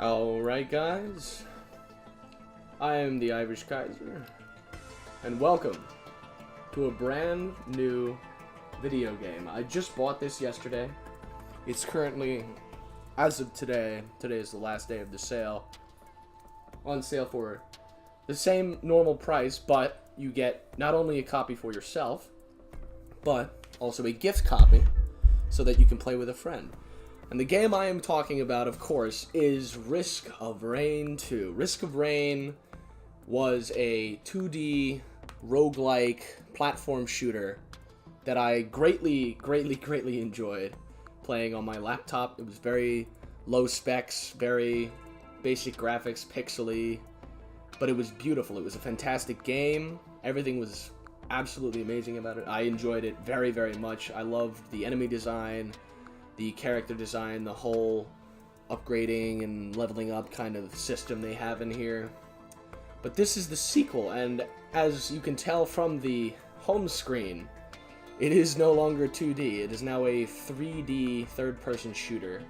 Alright guys, I am the Irish Kaiser, and welcome to a brand new video game. I just bought this yesterday. It's currently, as of today is the last day of the sale, on sale for the same normal price, but you get not only a copy for yourself, but also a gift copy so that you can play with a friend. And the game I am talking about, of course, is Risk of Rain 2. Risk of Rain was a 2D roguelike platform shooter that I greatly enjoyed playing on my laptop. It was very low specs, very basic graphics, pixely, but it was beautiful. It was a fantastic game. Everything was absolutely amazing about it. I enjoyed it very much. I loved the enemy design, the character design, the whole upgrading and leveling up kind of system they have in here. But this is the sequel, and as you can tell from the home screen, it is no longer 2D. It is now a 3D third-person shooter.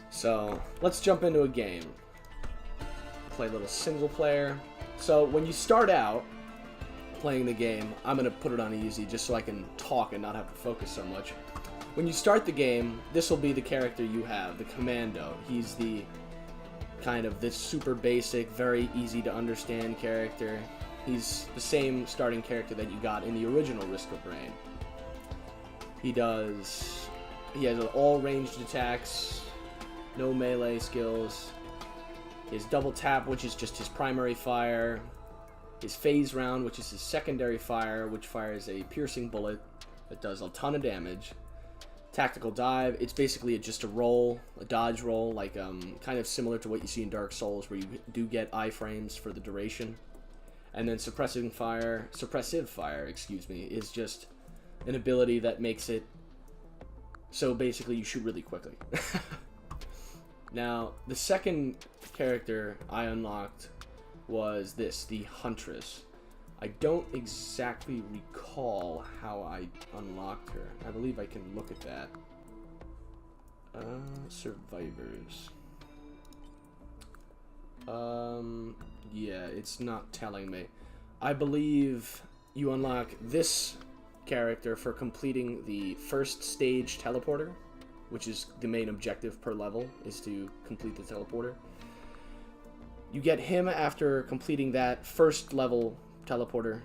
So, let's jump into a game. Play a little single player. So, when you start out playing the game, I'm going to put it on easy just so I can talk and not have to focus so much. When you start the game, this will be the character you have, the Commando. He's the kind of this super basic, very easy to understand character. He's the same starting character that you got in the original Risk of Rain. He has all ranged attacks, no melee skills. His double tap, which is just his primary fire. His phase round, which is his secondary fire, which fires a piercing bullet that does a ton of damage. Tactical dive, it's basically just a roll, a dodge roll, like kind of similar to what you see in Dark Souls, where you do get iframes for the duration. And then suppressive fire, is just an ability that makes it so basically you shoot really quickly. Now, the second character I unlocked was the Huntress. I don't exactly recall how I unlocked her. I believe I can look at that. Survivors. Yeah, it's not telling me. I believe you unlock this character for completing the first stage teleporter, which is the main objective per level, is to complete the teleporter. You get him after completing that first level teleporter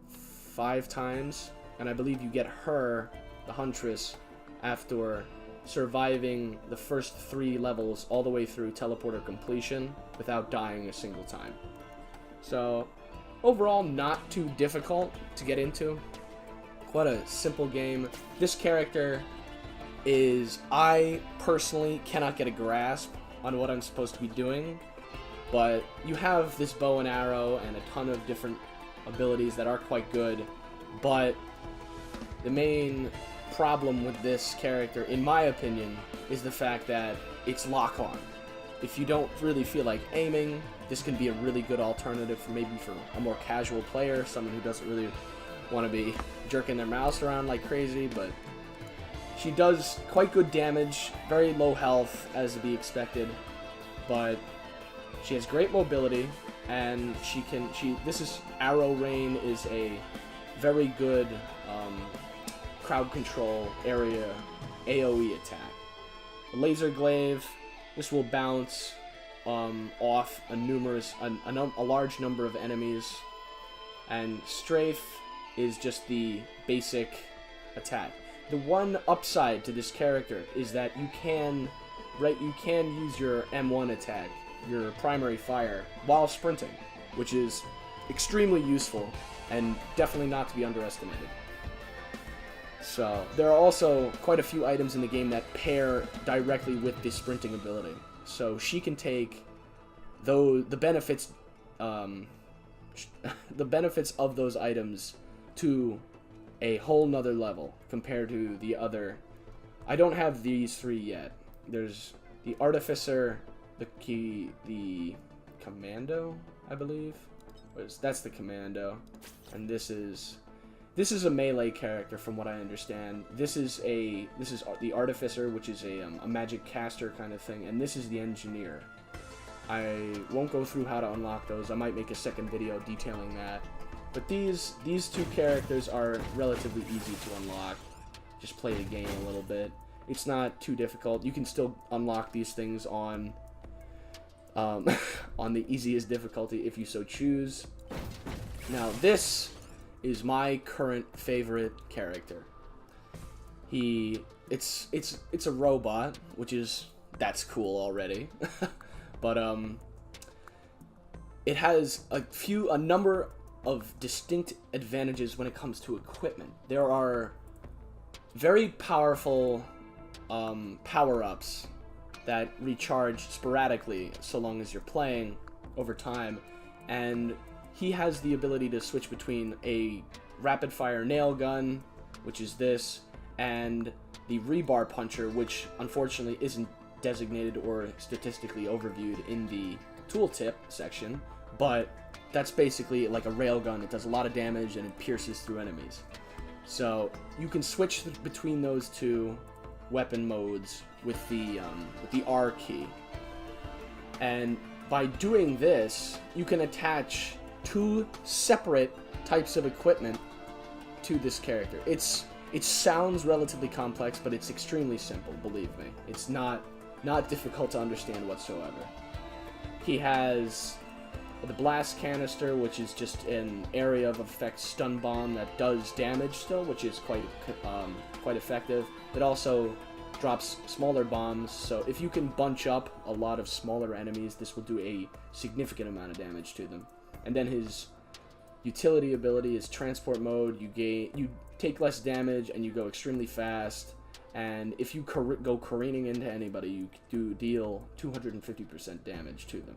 5 times, and I believe you get her, the Huntress, after surviving the first 3 levels all the way through teleporter completion without dying a single time. So overall, not too difficult to get into. Quite a simple game. This character is, I personally cannot get a grasp on what I'm supposed to be doing. But you have this bow and arrow and a ton of different abilities that are quite good. But the main problem with this character, in my opinion, is the fact that it's lock-on. If you don't really feel like aiming, this can be a really good alternative for maybe for a more casual player, someone who doesn't really want to be jerking their mouse around like crazy. But she does quite good damage, very low health as to be expected, but she has great mobility, and Arrow Rain is a very good crowd control area AoE attack. Laser Glaive, this will bounce off a large number of enemies, and Strafe is just the basic attack. The one upside to this character is that you can use your M1 attack, your primary fire, while sprinting, which is extremely useful and definitely not to be underestimated. So there are also quite a few items in the game that pair directly with the sprinting ability, so she can take the benefits of those items to a whole nother level compared to the other. I don't have these 3 yet. There's the Artificer, the Commando, I believe. That's the Commando, and this is This is a melee character, from what I understand. This is the artificer, which is a magic caster kind of thing, and this is the engineer. I won't go through how to unlock those. I might make a second video detailing that. But these two characters are relatively easy to unlock. Just play the game a little bit. It's not too difficult. You can still unlock these things on on the easiest difficulty if you so choose. Now this is my current favorite character. It's a robot, that's cool already. But it has a number of distinct advantages when it comes to equipment. There are very powerful power-ups that recharge sporadically so long as you're playing over time, and he has the ability to switch between a rapid-fire nail gun, which is this, and the rebar puncher, which unfortunately isn't designated or statistically overviewed in the tooltip section, but that's basically like a railgun. It does a lot of damage and it pierces through enemies. So you can switch between those two weapon modes with the R key, and by doing this, you can attach two separate types of equipment to this character. It sounds relatively complex, but it's extremely simple. Believe me, it's not difficult to understand whatsoever. He has the blast canister, which is just an area of effect stun bomb that does damage still, which is quite effective. It also drops smaller bombs, so if you can bunch up a lot of smaller enemies, this will do a significant amount of damage to them. And then his utility ability is transport mode. You take less damage and you go extremely fast. And if you go careening into anybody, you do deal 250% damage to them.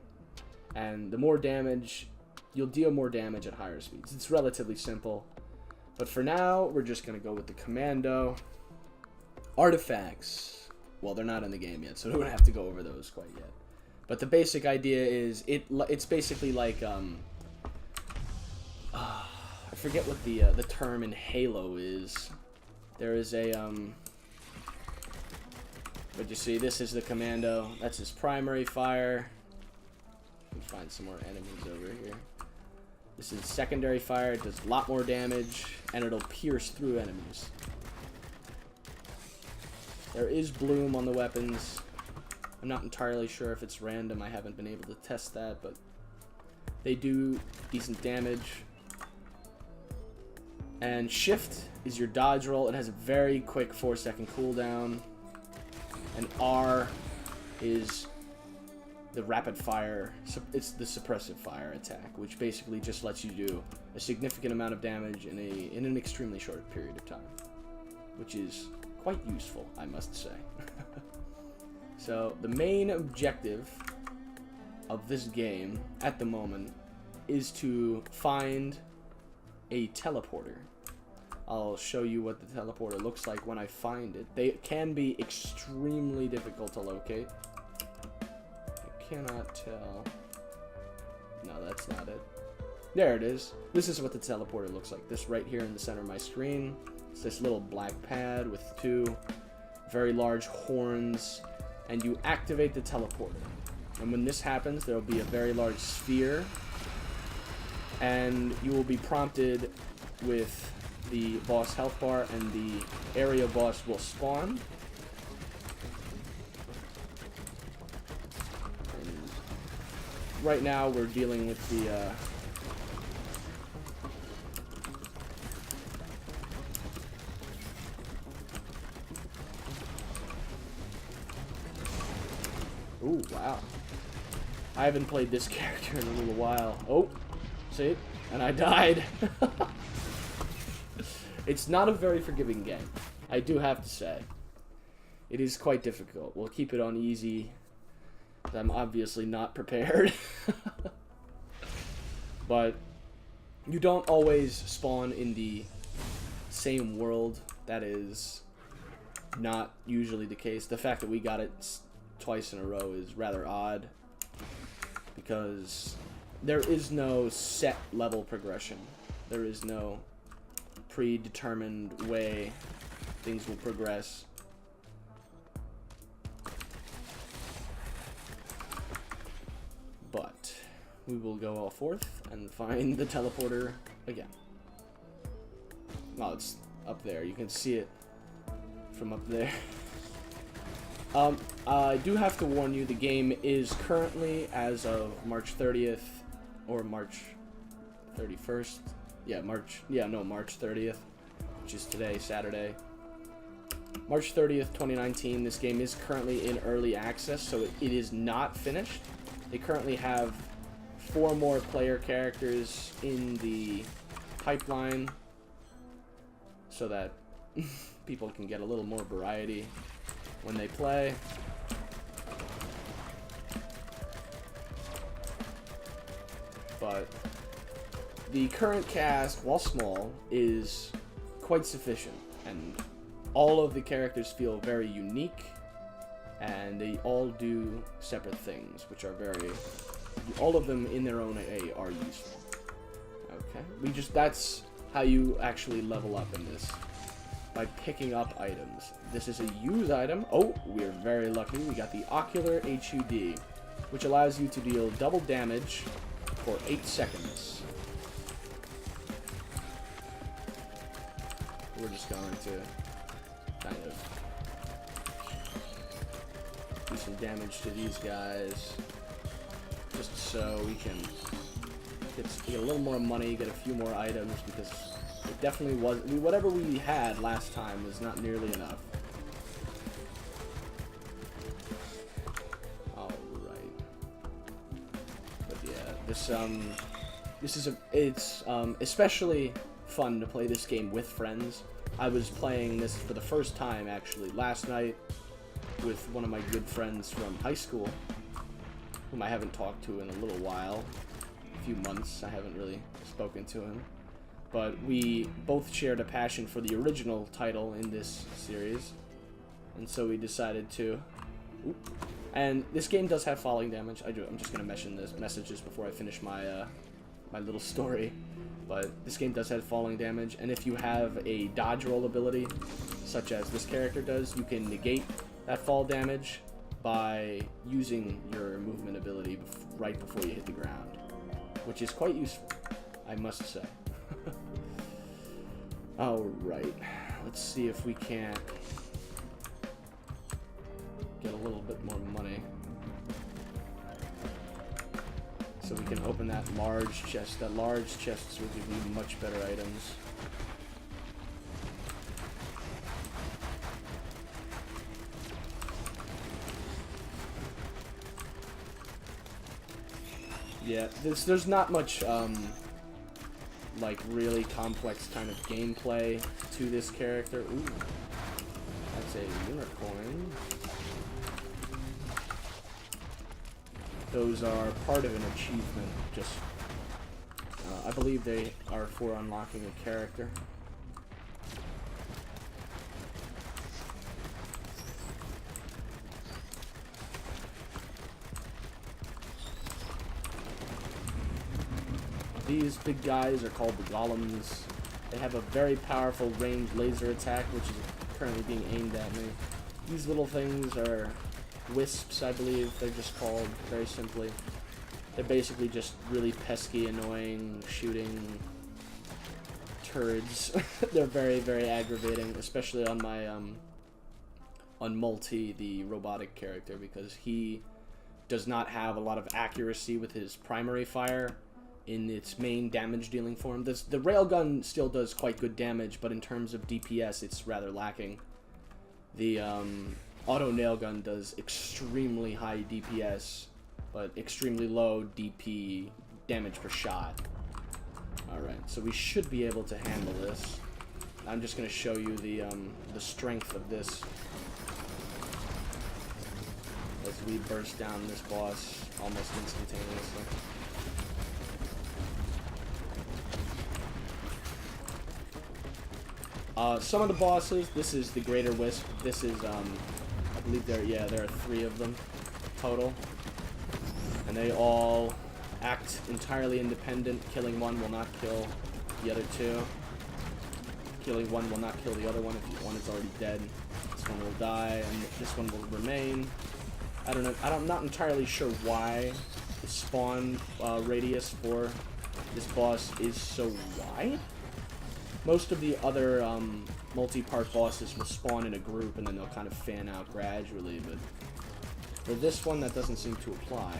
And the more damage, you'll deal more damage at higher speeds. It's relatively simple. But for now, we're just going to go with the commando. Artifacts. Well, they're not in the game yet, so we don't have to go over those quite yet. But the basic idea is, it's basically like, I forget what the term in Halo is. There is a, but you see, this is the commando. That's his primary fire. Let me find some more enemies over here. This is secondary fire. It does a lot more damage, and it'll pierce through enemies. There is bloom on the weapons. I'm not entirely sure if it's random. I haven't been able to test that, but they do decent damage. And shift is your dodge roll. It has a very quick 4-second cooldown. And R is the rapid fire. It's the suppressive fire attack, which basically just lets you do a significant amount of damage in an extremely short period of time, which is quite useful, I must say. So the main objective of this game at the moment is to find a teleporter. I'll show you what the teleporter looks like when I find it. They can be extremely difficult to locate. I cannot tell. No, that's not it. There it is. This is what the teleporter looks like. This right here in the center of my screen. It's this little black pad with two very large horns, and you activate the teleporter. And when this happens, there will be a very large sphere, and you will be prompted with the boss health bar, and the area boss will spawn. And right now we're dealing with the ooh, wow. I haven't played this character in a little while. Oh, see? And I died. It's not a very forgiving game, I do have to say. It is quite difficult. We'll keep it on easy. I'm obviously not prepared. But you don't always spawn in the same world. That is not usually the case. The fact that we got it twice in a row is rather odd, because there is no set level progression. There is no predetermined way things will progress. But we will go all forth and find the teleporter again. Oh, it's up there. You can see it from up there. I do have to warn you, the game is currently, as of March 30th, or March 31st. Yeah, March 30th, which is today, Saturday. March 30th, 2019, this game is currently in early access, so it is not finished. They currently have 4 more player characters in the pipeline, so that people can get a little more variety when they play. But the current cast, while small, is quite sufficient, and all of the characters feel very unique, and they all do separate things, which are all of them in their own way are useful. Okay, that's how you actually level up in this, by picking up items. This is a use item. Oh, we're very lucky. We got the Ocular HUD, which allows you to deal double damage for 8 seconds. We're just going to kind of do some damage to these guys, just so we can get a little more money, get a few more items, because it definitely was, whatever we had last time was not nearly enough. Alright. But yeah, it's especially fun to play this game with friends. I was playing this for the first time, actually, last night with one of my good friends from high school, whom I haven't talked to in a little while. A few months, I haven't really spoken to him. But we both shared a passion for the original title in this series, and so we decided to... Oop. And this game does have falling damage. I'm just going to mention this messages before I finish my my little story. But this game does have falling damage, and if you have a dodge roll ability, such as this character does, you can negate that fall damage by using your movement ability right before you hit the ground, which is quite useful, I must say. Alright, let's see if we can't get a little bit more money, so we can open that large chest. That large chest will give you much better items. Yeah, there's not much, like, really complex kind of gameplay to this character. Ooh, that's a unicorn. Those are part of an achievement, just, I believe they are for unlocking a character. These big guys are called the golems. They have a very powerful ranged laser attack, which is currently being aimed at me. These little things are wisps, I believe they're just called, very simply. They're basically just really pesky, annoying, shooting turds. They're very, very aggravating, especially on my, on Multi, the robotic character, because he does not have a lot of accuracy with his primary fire in its main damage dealing form. The railgun still does quite good damage, but in terms of DPS, it's rather lacking. The auto nailgun does extremely high DPS, but extremely low DP, damage per shot. Alright, so we should be able to handle this. I'm just going to show you the strength of this as we burst down this boss almost instantaneously. Some of the bosses, this is the Greater Wisp. This is, I believe there are 3 of them total. And they all act entirely independent. Killing one will not kill the other 2. killing one will not kill the other one. If one is already dead, this one will die, and this one will remain. I don't know. I'm not entirely sure why the spawn radius for this boss is so wide. Most of the other multi-part bosses will spawn in a group and then they'll kind of fan out gradually, but for this one that doesn't seem to apply.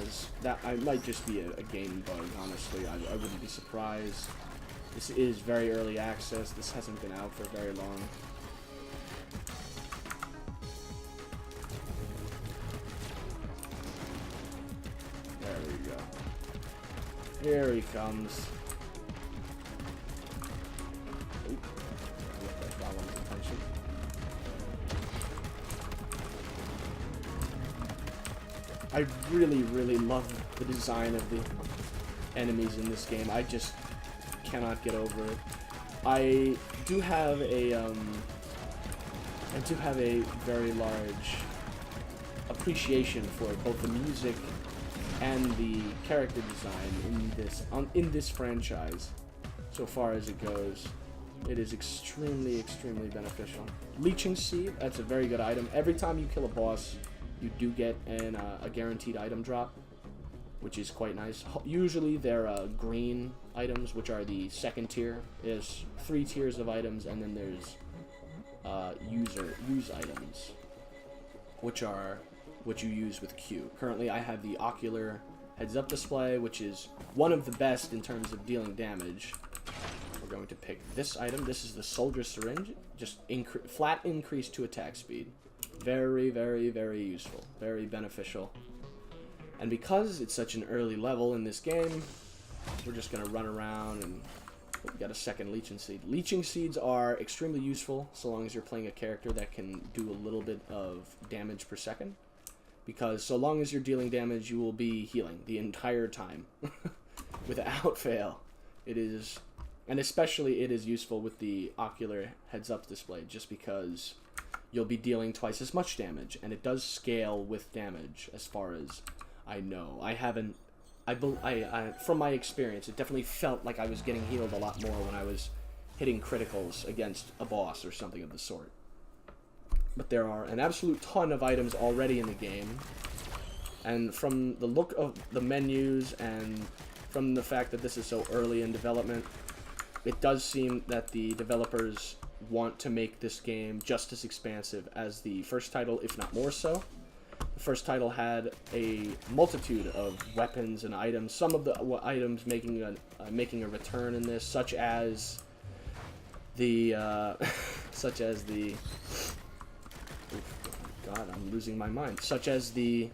As that might just be a game bug, honestly. I wouldn't be surprised. This is very early access. This hasn't been out for very long. There we go. Here he comes. I really, really love the design of the enemies in this game. I just cannot get over it. I do have a very large appreciation for both the music and the character design in this franchise. So far as it goes, it is extremely, extremely beneficial. Leeching Seed, that's a very good item. Every time you kill a boss, you do get a guaranteed item drop, which is quite nice. Usually they're green items, which are the second tier. There's 3 tiers of items, and then there's use items, which are what you use with Q. Currently, I have the ocular heads-up display, which is one of the best in terms of dealing damage. We're going to pick this item. This is the Soldier Syringe, just flat increase to attack speed. Very, very, very useful. Very beneficial. And because it's such an early level in this game, we're just going to run around and we got a second Leeching Seed. Leeching Seeds are extremely useful so long as you're playing a character that can do a little bit of damage per second. Because so long as you're dealing damage, you will be healing the entire time. Without fail. It is... And especially it is useful with the ocular heads-up display, just because you'll be dealing twice as much damage, and it does scale with damage, as far as I know. I haven't... from my experience, it definitely felt like I was getting healed a lot more when I was hitting criticals against a boss or something of the sort. But there are an absolute ton of items already in the game, and from the look of the menus and from the fact that this is so early in development, it does seem that the developers want to make this game just as expansive as the first title, if not more so. The first title had a multitude of weapons and items. Some of the items making a return in this, such as the God, I'm losing my mind. Such as the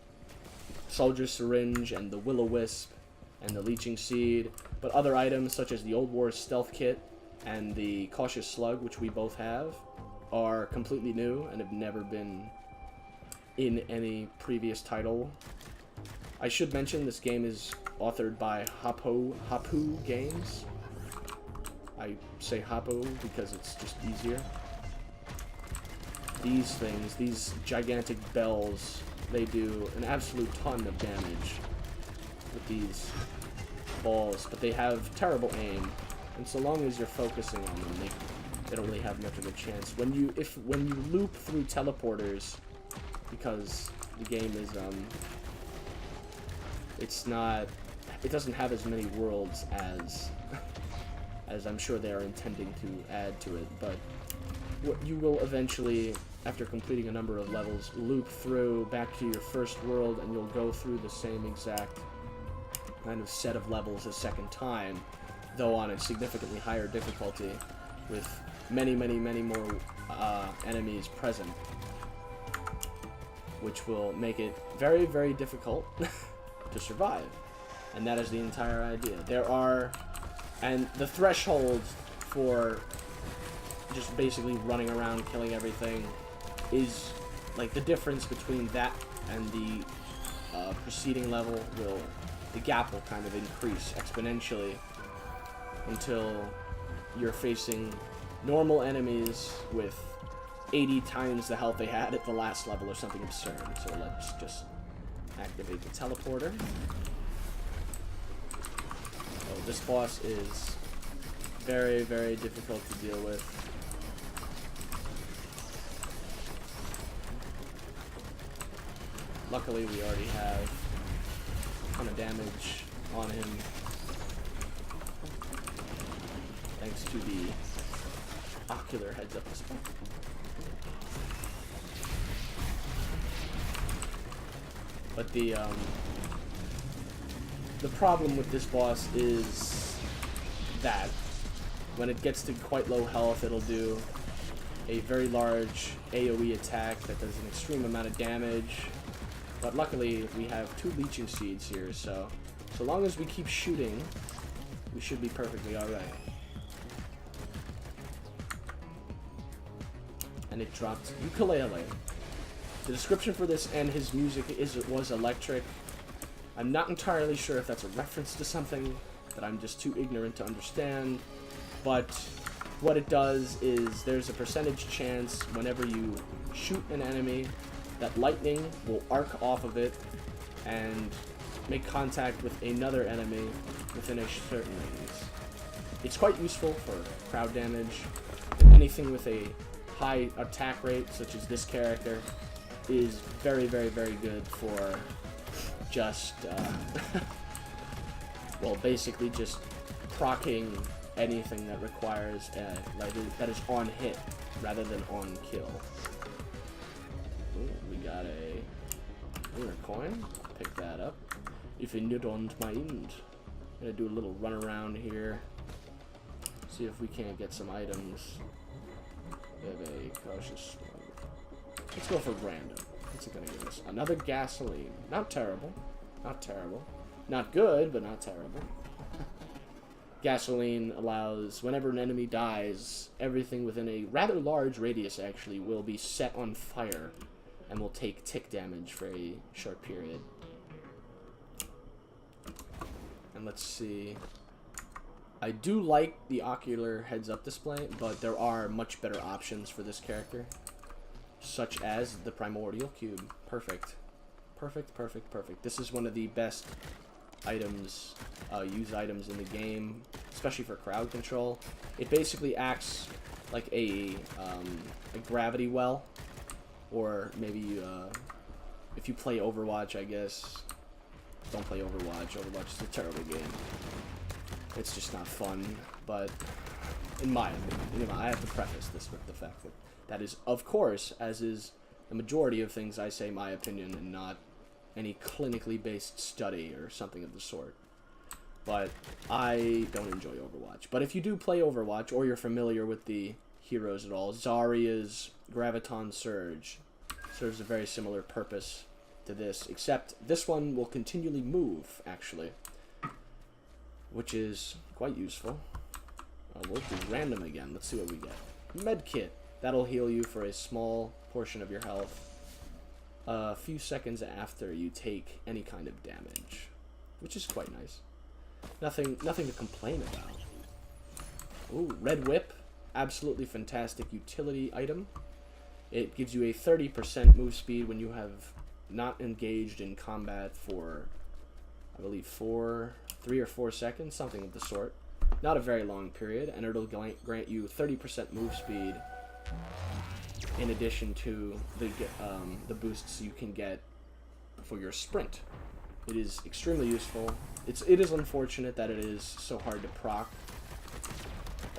Soldier Syringe and the Will-O-Wisp and the Leeching Seed, but other items such as the Old War Stealth Kit and the Cautious Slug, which we both have, are completely new and have never been in any previous title. I should mention this game is authored by Hopoo Games. I say Hopoo because it's just easier. These things, these gigantic bells, they do an absolute ton of damage with these balls, but they have terrible aim, and so long as you're focusing on them, they don't really have much of a chance. When you loop through teleporters, because the game is it doesn't have as many worlds as I'm sure they are intending to add to it, but you will eventually, after completing a number of levels, loop through back to your first world, and you'll go through the same exact kind of set of levels a second time, though on a significantly higher difficulty, with many, many, many more enemies present, which will make it very, very difficult to survive. And that is the entire idea. And the threshold for just basically running around killing everything is, like, the difference between that and the preceding level the gap will kind of increase exponentially until you're facing normal enemies with 80 times the health they had at the last level or something absurd. So let's just activate the teleporter. Oh, this boss is very, very difficult to deal with. Luckily, we already have a ton of damage on him, thanks to the ocular heads-up display. But the problem with this boss is that when it gets to quite low health, it'll do a very large AoE attack that does an extreme amount of damage. But luckily, we have 2 leeching seeds here, so long as we keep shooting, we should be perfectly alright. And it dropped ukulele. The description for this and his music was electric. I'm not entirely sure if that's a reference to something that I'm just too ignorant to understand, but what it does is there's a percentage chance whenever you shoot an enemy that lightning will arc off of it and make contact with another enemy within a certain radius. It's quite useful for crowd damage. Anything with a high attack rate, such as this character, is very, very, very good for just, well, basically just proccing anything that requires, that is on hit rather than on kill. Ooh, we got a winner coin. Pick that up. If you don't mind. I'm gonna do a little run around here. See if we can't get some items. We have a cautious one. Let's go for random. What's it gonna give us? Another gasoline. Not terrible. Not terrible. Not good, but not terrible. Gasoline allows, whenever an enemy dies, everything within a rather large radius, actually, will be set on fire and will take tick damage for a short period. And let's see. I do like the ocular heads-up display, but there are much better options for this character, such as the primordial cube. Perfect. Perfect, perfect, perfect. This is one of the best items, used items in the game, especially for crowd control. It basically acts like a gravity well, or maybe if you play Overwatch, I guess. Don't play Overwatch. Overwatch is a terrible game. It's just not fun, but in my opinion, I have to preface this with the fact that that is, of course, as is the majority of things I say, my opinion, and not any clinically based study or something of the sort. But I don't enjoy Overwatch. But if you do play Overwatch, or you're familiar with the heroes at all, Zarya's Graviton Surge serves a very similar purpose to this, except this one will continually move, actually, which is quite useful. We'll do random again. Let's see what we get. Medkit. That'll heal you for a small portion of your health a few seconds after you take any kind of damage, which is quite nice. Nothing to complain about. Ooh, Red Whip. Absolutely fantastic utility item. It gives you a 30% move speed when you have not engaged in combat for, I believe, 3 or 4 seconds, something of the sort. Not a very long period, and it'll grant you 30% move speed in addition to the boosts you can get for your sprint. It is extremely useful. It is unfortunate that it is so hard to proc.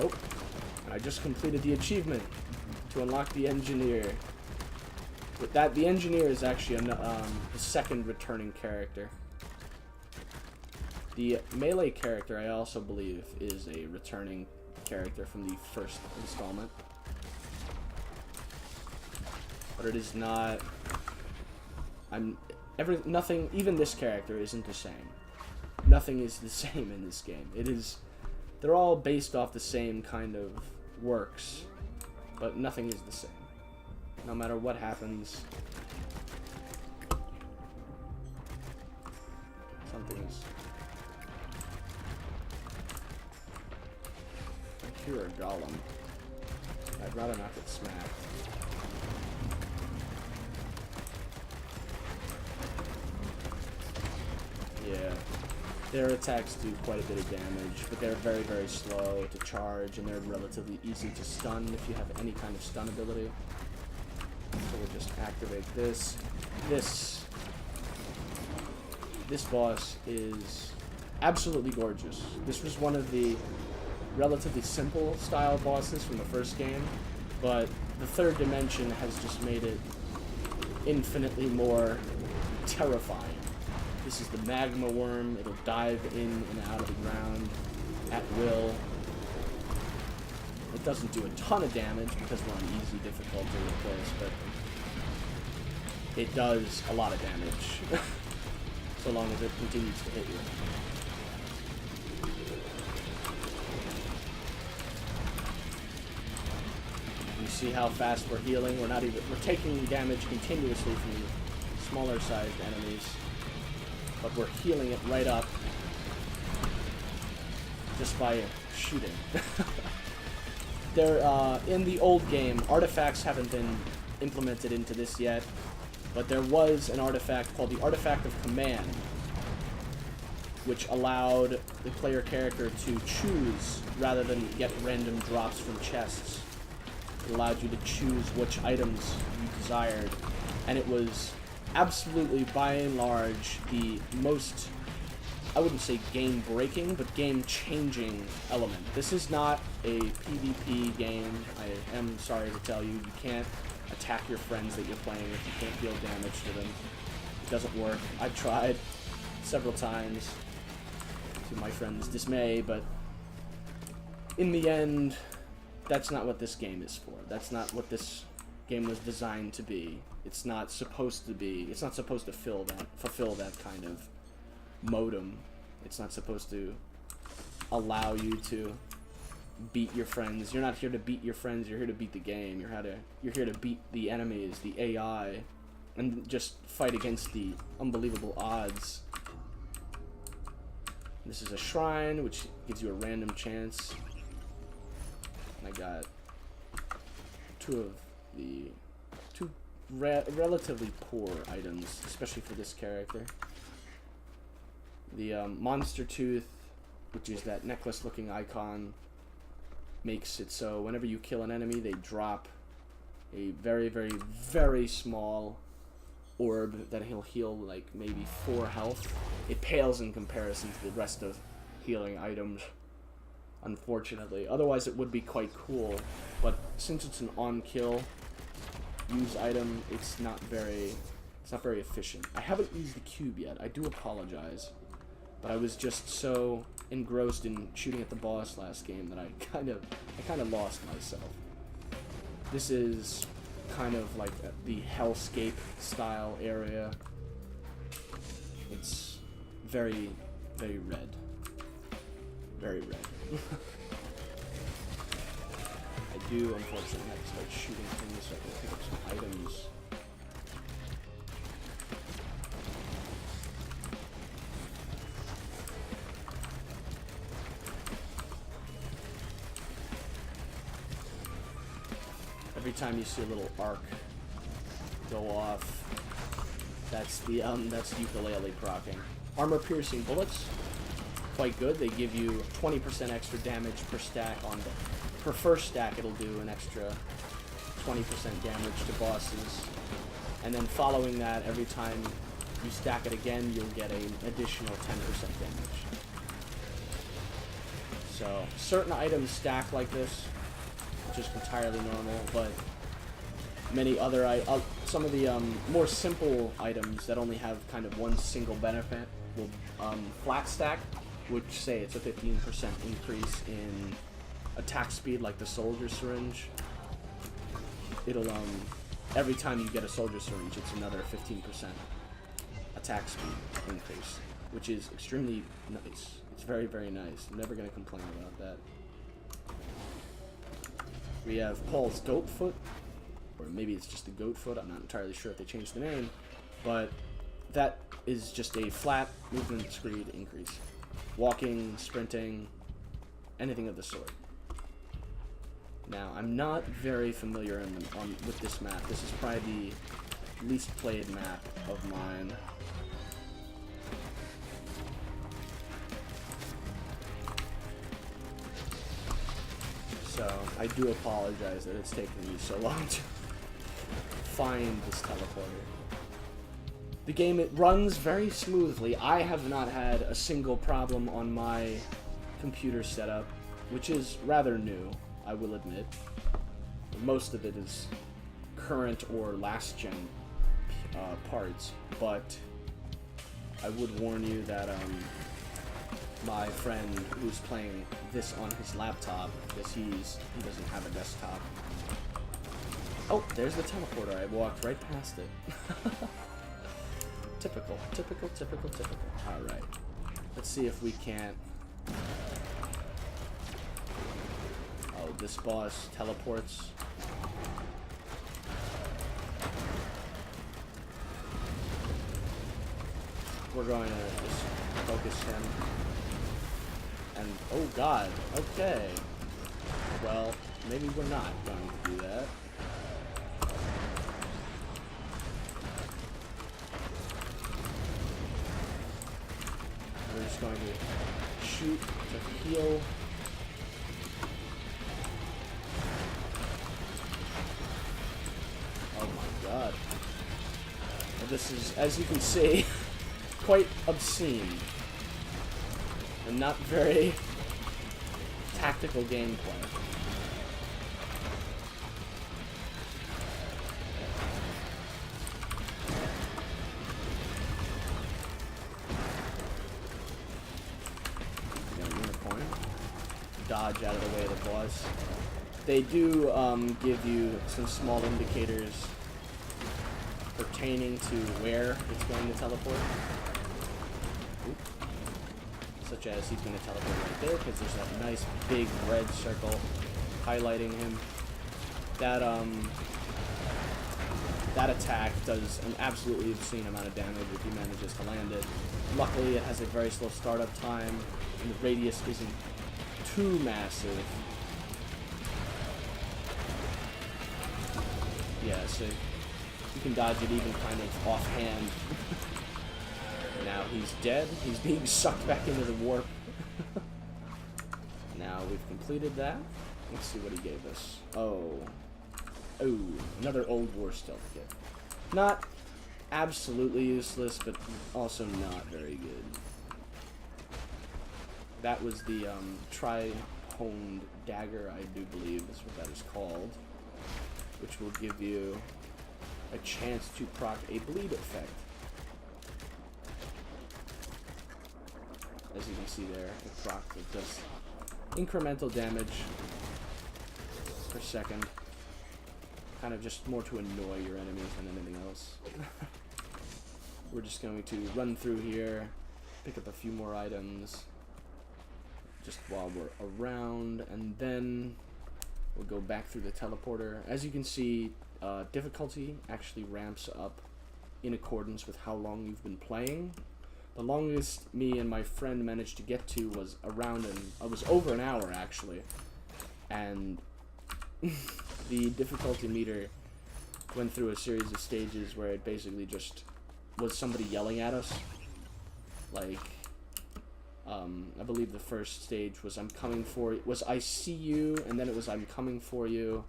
Oh, and I just completed the achievement to unlock the engineer. With that, the engineer is actually the second returning character. The melee character, I also believe, is a returning character from the first installment. But it is not... nothing, even this character isn't the same. Nothing is the same in this game. They're all based off the same kind of works, but nothing is the same. No matter what happens, something's... I hear a golem. I'd rather not get smacked. Yeah. Their attacks do quite a bit of damage, but they're very, very slow to charge, and they're relatively easy to stun if you have any kind of stun ability. So we'll just activate this. This boss is absolutely gorgeous. This was one of the relatively simple style bosses from the first game, but the third dimension has just made it infinitely more terrifying. This is the magma worm. It'll dive in and out of the ground at will. It doesn't do a ton of damage because we're on easy difficulty, of course, but it does a lot of damage so long as it continues to hit you. You see how fast we're healing? We're taking damage continuously from smaller sized enemies, but we're healing it right up just by shooting. In the old game, artifacts haven't been implemented into this yet, but there was an artifact called the Artifact of Command, which allowed the player character to choose rather than get random drops from chests. It allowed you to choose which items you desired, and it was absolutely, by and large, the most, I wouldn't say game-breaking, but game-changing element. This is not a PvP game. I am sorry to tell you, you can't attack your friends that you're playing with. You can't deal damage to them. It doesn't work. I've tried several times, to my friend's dismay, but in the end, that's not what this game is for. That's not what this game was designed to be. It's not supposed to be. It's not supposed to fulfill that kind of modem. It's not supposed to allow you to beat your friends. You're not here to beat your friends. You're here to beat the game. You're here to beat the enemies, the AI, and just fight against the unbelievable odds. This is a shrine, which gives you a random chance. And I got two relatively poor items, especially for this character. The monster tooth, which is that necklace-looking icon, makes it so whenever you kill an enemy, they drop a very, very, very small orb that he'll heal like maybe 4 health. It pales in comparison to the rest of healing items, unfortunately. Otherwise, it would be quite cool, but since it's an on-kill use item, it's not very efficient. I haven't used the cube yet. I do apologize, but I was just so engrossed in shooting at the boss last game that I kind of lost myself. This is kind of like the hellscape style area. It's very, very red. Very red. I do, unfortunately, have to start shooting things so I can pick up some items. Every time you see a little arc go off, that's ukulele proccing. Armor-piercing bullets, quite good. They give you 20% extra damage per stack per first stack. It'll do an extra 20% damage to bosses, and then following that, every time you stack it again, you'll get an additional 10% damage. So certain items stack like this, which is entirely normal, but many other some of the more simple items that only have kind of one single benefit will flat stack, which say it's a 15% increase in attack speed, like the soldier syringe. It'll every time you get a soldier syringe, it's another 15% attack speed increase, which is extremely nice. It's very, very nice. I'm never gonna complain about that. We have Paul's Goat Foot, or maybe it's just the Goat Foot. I'm not entirely sure if they changed the name, but that is just a flat movement speed increase. Walking, sprinting, anything of the sort. Now, I'm not very familiar with this map. This is probably the least played map of mine. So I do apologize that it's taken me so long to find this teleporter. The game, it runs very smoothly. I have not had a single problem on my computer setup, which is rather new, I will admit. Most of it is current or last gen parts, but I would warn you that my friend who's playing this on his laptop, because he doesn't have a desktop. Oh, there's the teleporter. I walked right past it. Typical. Alright. Let's see if we can't... Oh, this boss teleports. We're going to just focus him. And, oh god, okay. Well, maybe we're not going to do that. We're just going to shoot to heal. Oh my god. Well, this is, as you can see, quite obscene. And not very tactical gameplay. Dodge out of the way of the boss. They do give you some small indicators pertaining to where it's going to teleport. Oop. Such as he's going to teleport right there because there's that nice big red circle highlighting him. That that attack does an absolutely obscene amount of damage if he manages to land it. Luckily, it has a very slow startup time, and the radius isn't too massive. Yeah, so you can dodge it even kind of offhand. Now he's dead. He's being sucked back into the warp. Now we've completed that. Let's see what he gave us. Oh, another Old War stealth kit. Not absolutely useless, but also not very good. That was the tri-honed dagger, I do believe is what that is called, which will give you a chance to proc a bleed effect. As you can see there, it does incremental damage per second. Kind of just more to annoy your enemies than anything else. We're just going to run through here, pick up a few more items just while we're around, and then we'll go back through the teleporter. As you can see, difficulty actually ramps up in accordance with how long you've been playing. The longest me and my friend managed to get to was was over an hour actually, and the difficulty meter went through a series of stages where it basically just was somebody yelling at us. Like, I believe the first stage was I see you, and then it was I'm coming for you,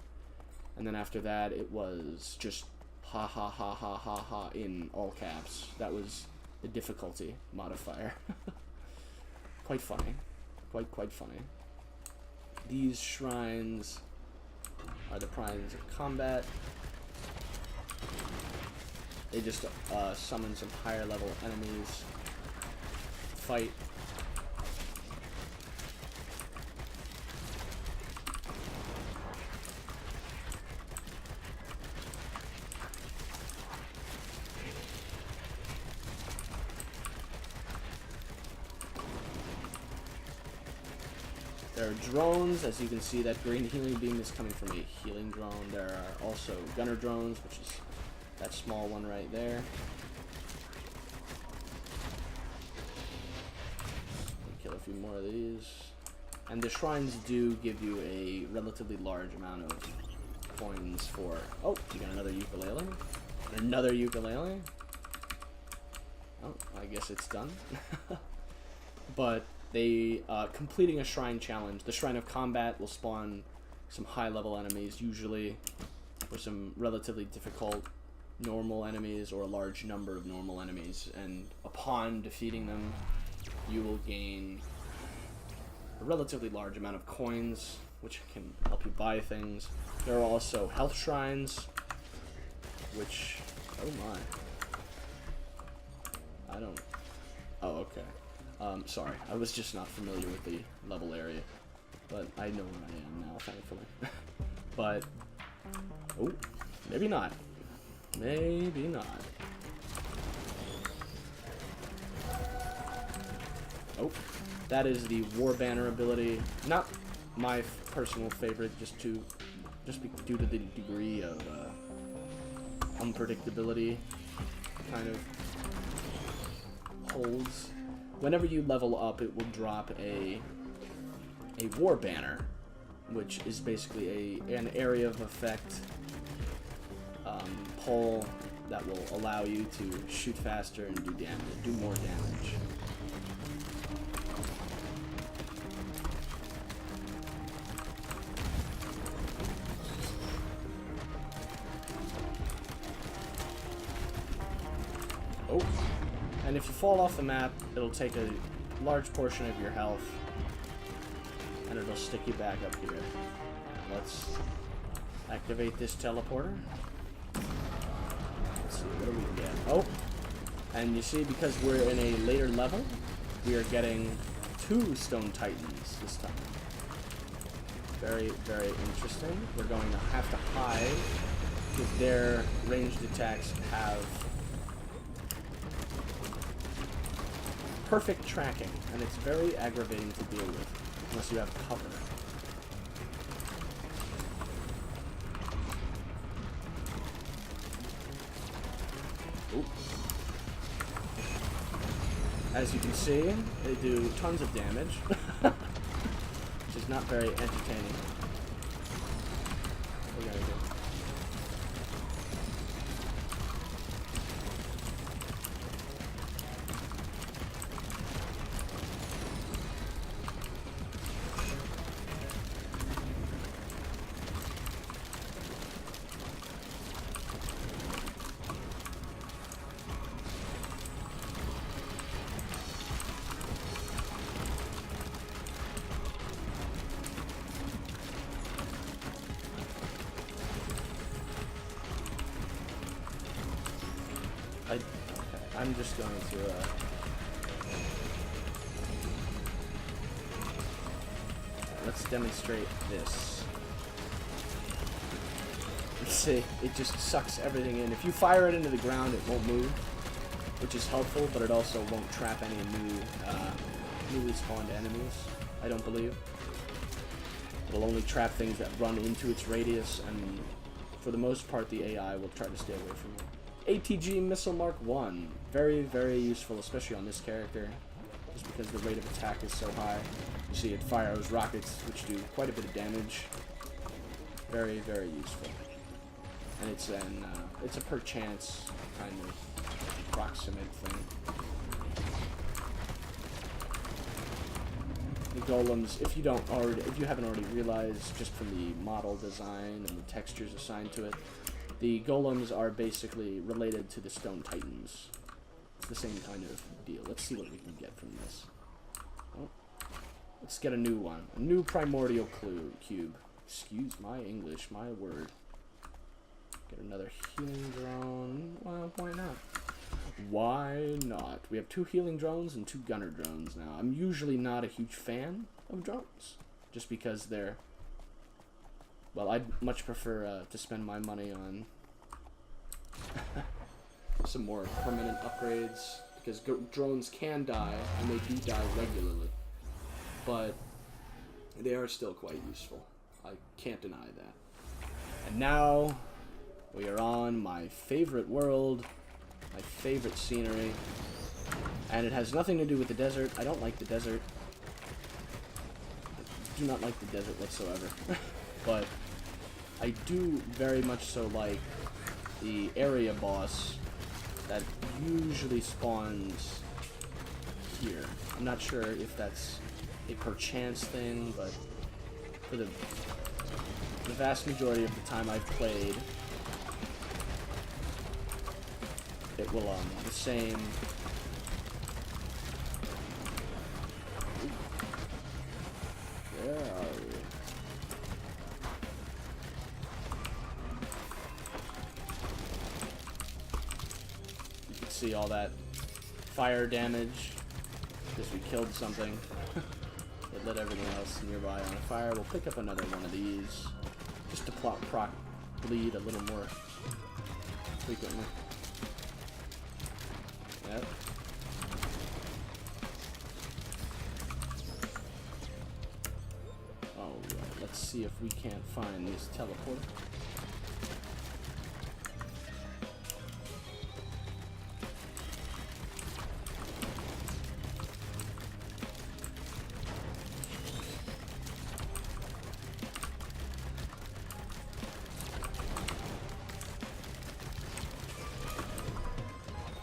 and then after that it was just ha ha ha ha ha ha in all caps. That was the difficulty modifier. Quite funny. Quite funny. These shrines are the shrines of combat. They just summon some higher level enemies. Fight. There are drones, as you can see, that green healing beam is coming from a healing drone. There are also gunner drones, which is that small one right there. Kill a few more of these. And the shrines do give you a relatively large amount of coins for... Oh, you got another ukulele? Another ukulele? Oh, I guess it's done. But... completing a shrine challenge, the Shrine of Combat will spawn some high-level enemies usually, or some relatively difficult normal enemies, or a large number of normal enemies, and upon defeating them, you will gain a relatively large amount of coins, which can help you buy things. There are also health shrines, which, oh my, I don't, oh okay, sorry, I was just not familiar with the level area, but I know where I am now, thankfully. But, oh, maybe not, maybe not. Oh, that is the War Banner ability. Not my personal favorite, just due to the degree of unpredictability kind of holds. Whenever you level up, it will drop a War Banner, which is basically an area of effect pole that will allow you to shoot faster and do more damage. Oh, and if you fall off the map, it'll take a large portion of your health, and it'll stick you back up here. Let's activate this teleporter. Let's see, what do we get? Oh, and you see, because we're in a later level, we are getting 2 Stone Titans this time. Very, very interesting. We're going to have to hide, because their ranged attacks have perfect tracking, and it's very aggravating to deal with, unless you have cover. Ooh. As you can see, they do tons of damage, which is not very entertaining. What are we gonna do? I'm just going to, let's demonstrate this. Let's see, it just sucks everything in. If you fire it into the ground, it won't move, which is helpful, but it also won't trap any newly spawned enemies, I don't believe. It'll only trap things that run into its radius, and for the most part, the AI will try to stay away from it. ATG Missile Mark 1. Very, very useful, especially on this character, just because the rate of attack is so high. You see it fires rockets, which do quite a bit of damage. Very, very useful. And it's a per chance kind of proximate thing. The golems, if you haven't already realized, just from the model design and the textures assigned to it, the golems are basically related to the Stone Titans. It's the same kind of deal. Let's see what we can get from this. Oh, let's get a new one. A new primordial cube. Excuse my English, my word. Get another healing drone. Well, why not? Why not? We have 2 healing drones and 2 gunner drones now. I'm usually not a huge fan of drones, just because they're... Well, I'd much prefer to spend my money on some more permanent upgrades, because drones can die, and they do die regularly, but they are still quite useful. I can't deny that. And now, we are on my favorite world, my favorite scenery, and it has nothing to do with the desert. I don't like the desert. I do not like the desert whatsoever. But I do very much so like the area boss that usually spawns here. I'm not sure if that's a perchance thing, but for the the vast majority of the time I've played, it will, the same... Where are we? You can see all that fire damage because we killed something. It lit everything else nearby on fire. We'll pick up another one of these just to proc bleed a little more frequently. Yep. Alright, let's see if we can't find this teleporter.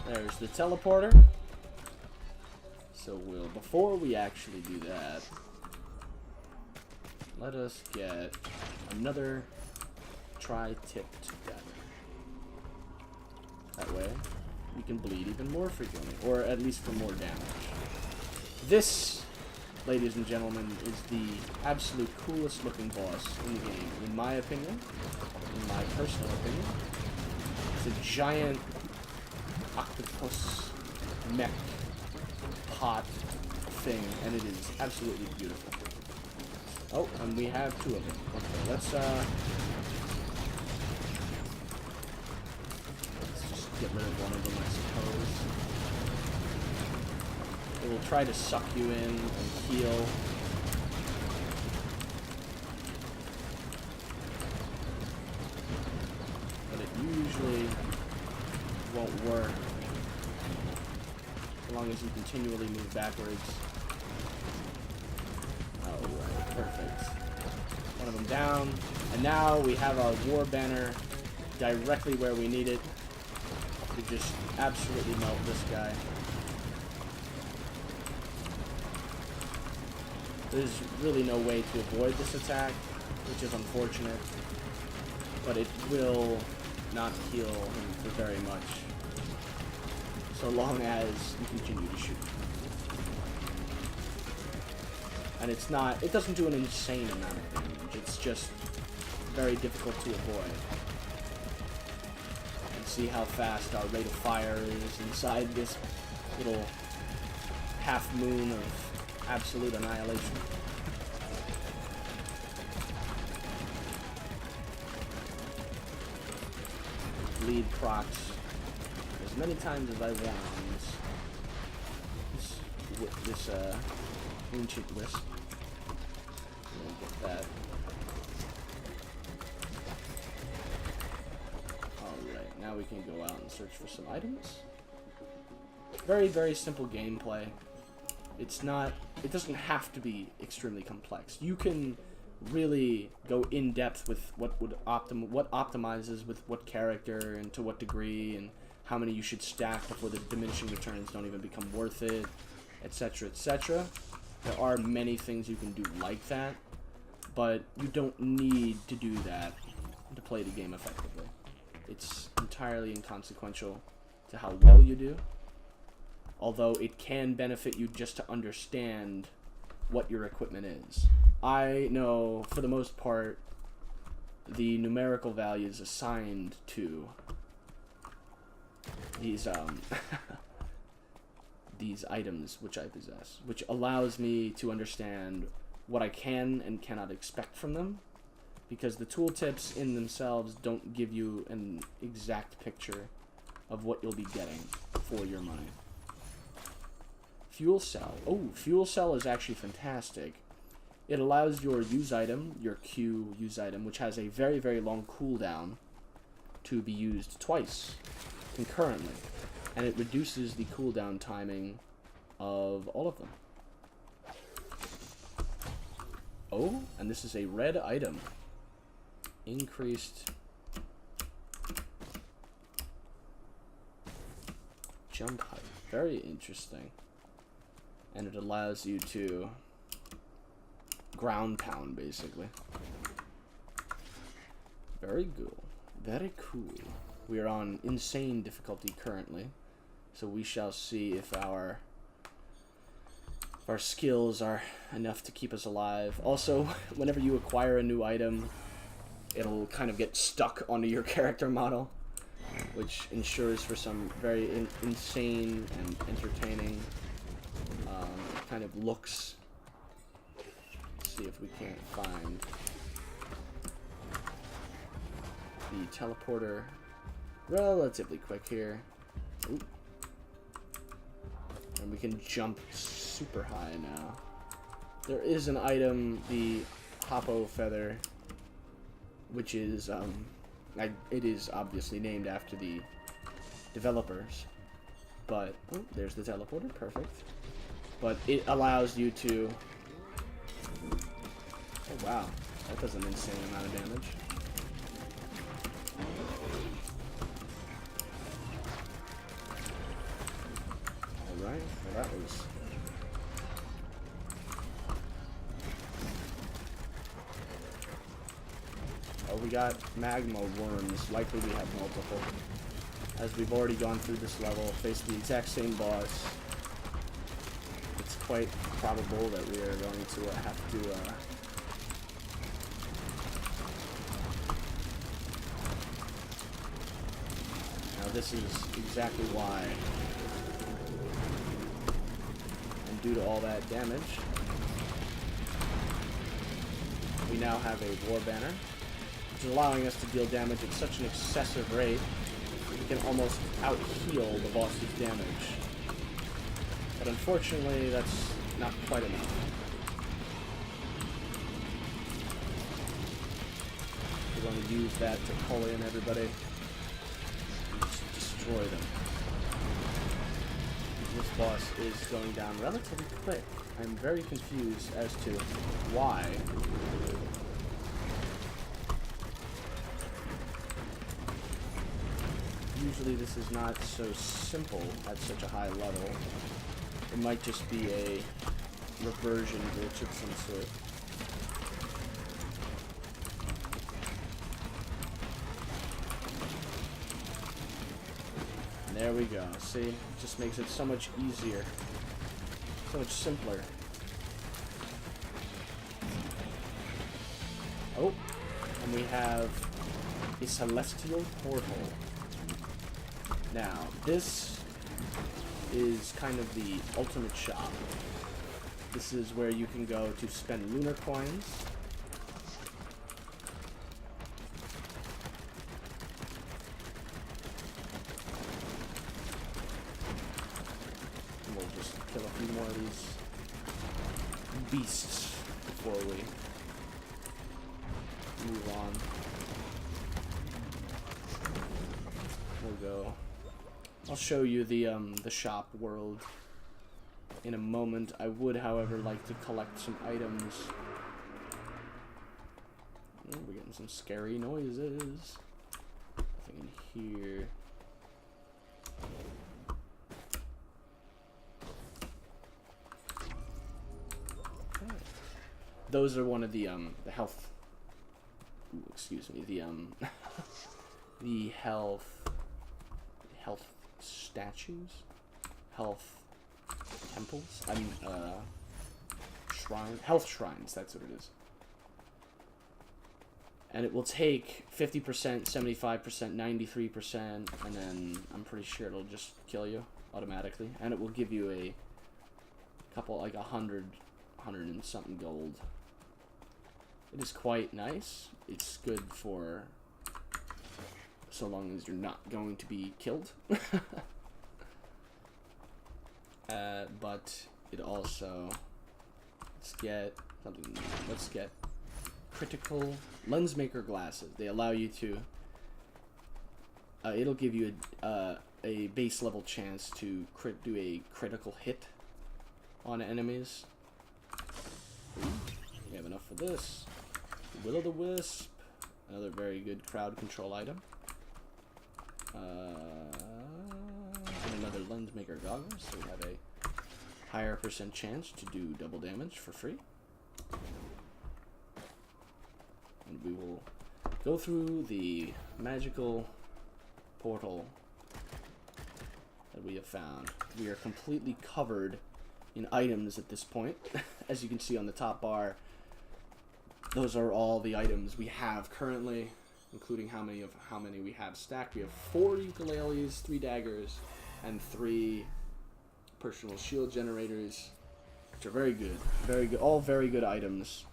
There's the teleporter. So before we actually do that, let us get another tri-tipped dagger. That way, we can bleed even more frequently, or at least for more damage. This, ladies and gentlemen, is the absolute coolest looking boss in the game, in my opinion, in my personal opinion. It's a giant octopus mech pot thing, and it is absolutely beautiful. Oh, and we have two of them. Okay, let's just get rid of one of them, I suppose. It will try to suck you in and heal. But it usually won't work as long as you continually move backwards. Alright, perfect. One of them down. And now we have our war banner directly where we need it to just absolutely melt this guy. There's really no way to avoid this attack, which is unfortunate. But it will not heal him for very much, so long as you continue to shoot. And it doesn't do an insane amount of damage, it's just very difficult to avoid. And see how fast our rate of fire is inside this little half moon of absolute annihilation. Bleed procs as many times as I want on this ancient wisp. Get that. Alright, now we can go out and search for some items. Very, very simple gameplay. It doesn't have to be extremely complex. You can really go in depth with what optimizes with what character and to what degree, and how many you should stack before the diminishing returns don't even become worth it, etc., etc. There are many things you can do like that, but you don't need to do that to play the game effectively. It's entirely inconsequential to how well you do, although it can benefit you just to understand what your equipment is. I know, for the most part, the numerical values assigned to these these items which I possess, which allows me to understand what I can and cannot expect from them, because the tooltips in themselves don't give you an exact picture of what you'll be getting for your money. Fuel cell. Oh, fuel cell is actually fantastic. It allows your use item, your Q use item, which has a very, very long cooldown, to be used twice concurrently. And it reduces the cooldown timing of all of them. Oh, and this is a red item. Increased jump height. Very interesting. And it allows you to ground pound, basically. Very good. Very cool. We are on insane difficulty currently, so we shall see if our skills are enough to keep us alive. Also, whenever you acquire a new item, it'll kind of get stuck onto your character model, which ensures for some very insane and entertaining kind of looks. Let's see if we can't find the teleporter relatively quick here. Ooh. And we can jump super high now. There is an item, the Hopoo feather, which is it is obviously named after the developers, but oh, there's the teleporter, perfect. But it allows you to, oh wow, that does an insane amount of damage. Alright, well that was... Oh, we got magma worms. Likely we have multiple. As we've already gone through this level, faced the exact same boss. It's quite probable that we are going to have to now this is exactly why. And due to all that damage, we now have a war banner, which is allowing us to deal damage at such an excessive rate, we can almost out-heal the boss's damage. But unfortunately, that's not quite enough. We're going to use that to pull in everybody and just destroy them. This boss is going down relatively quick. I'm very confused as to why. Usually this is not so simple at such a high level. It might just be a reversion glitch of some sort. And there we go. See? It just makes it so much easier. So much simpler. Oh, and we have a celestial portal. Now, this is kind of the ultimate shop. This is where you can go to spend lunar coins. And we'll just kill a few more of these beasts before we move on. We'll go. I'll show you the shop world in a moment. I would, however, like to collect some items. Oh, we're getting some scary noises. Nothing in here. Okay. Those are one of the health. Ooh, excuse me. The the health statues, health temples. I mean, health shrines. That's what it is. And it will take 50%, 75%, 93%, and then I'm pretty sure it'll just kill you automatically. And it will give you a couple, like 100 and something gold. It is quite nice. It's good for so long as you're not going to be killed. But it also, let's get critical lens maker glasses. They allow you to, it'll give you a base level chance to do a critical hit on enemies. Ooh, we have enough for this. Will-o'-the-wisp, another very good crowd control item. And another lens maker goggles, so we have a higher percent chance to do double damage for free. And we will go through the magical portal that we have found. We are completely covered in items at this point. As you can see on the top bar, those are all the items we have currently, including how many we have stacked. We have 4 ukuleles, 3 daggers, and 3 personal shield generators, which are very good. Very good. All very good items.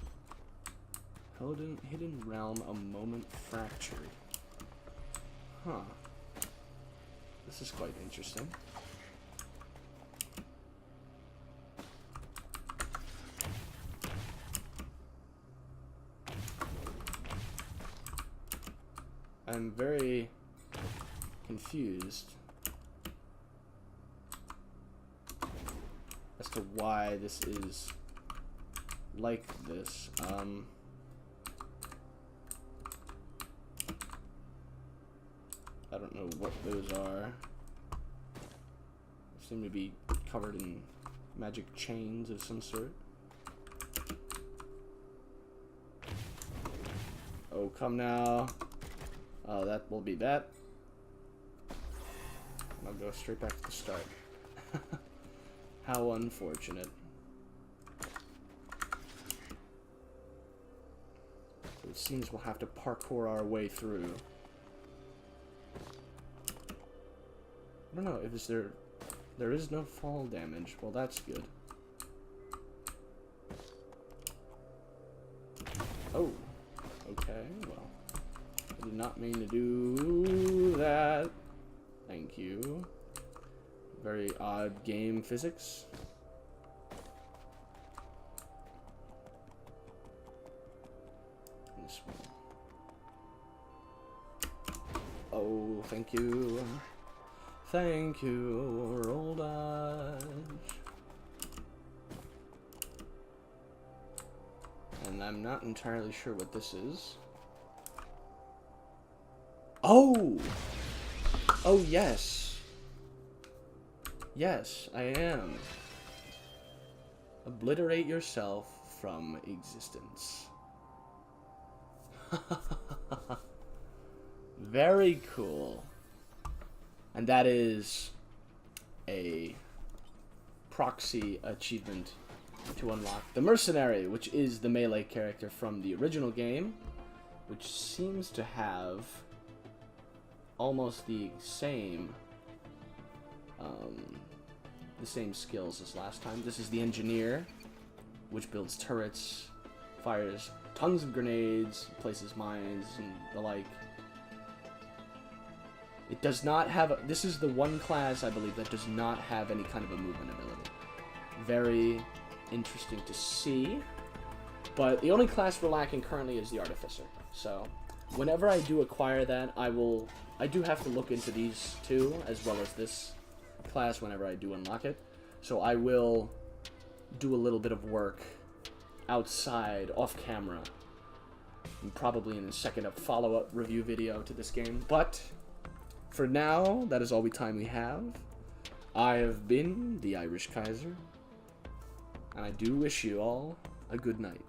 Hidden realm, a moment fractured. Huh. This is quite interesting. I'm very confused as to why this is like this. I don't know what those are. They seem to be covered in magic chains of some sort. Oh, come now. Oh, that will be that. I'll go straight back to the start. How unfortunate. So it seems we'll have to parkour our way through. I don't know, if there is no fall damage. Well, that's good. Oh, okay, well, I did not mean to do that. Thank you. Very odd game physics. This one. Oh, thank you. Thank you, roll dodge. And I'm not entirely sure what this is. Oh! Oh, yes. Yes, I am. Obliterate yourself from existence. Very cool. And that is a proxy achievement to unlock the Mercenary, which is the melee character from the original game, which seems to have almost the same skills as last time. This is the Engineer, which builds turrets, fires tons of grenades, places mines, and the like. It does not have... This is the one class, I believe, that does not have any kind of a movement ability. Very interesting to see. But the only class we're lacking currently is the Artificer. So, whenever I do acquire that, I do have to look into these two, as well as this class whenever I do unlock it. So I will do a little bit of work outside, off camera, and probably in a second a follow-up review video to this game. But for now, that is all the time we have. I have been the Irish Kaiser, and I do wish you all a good night.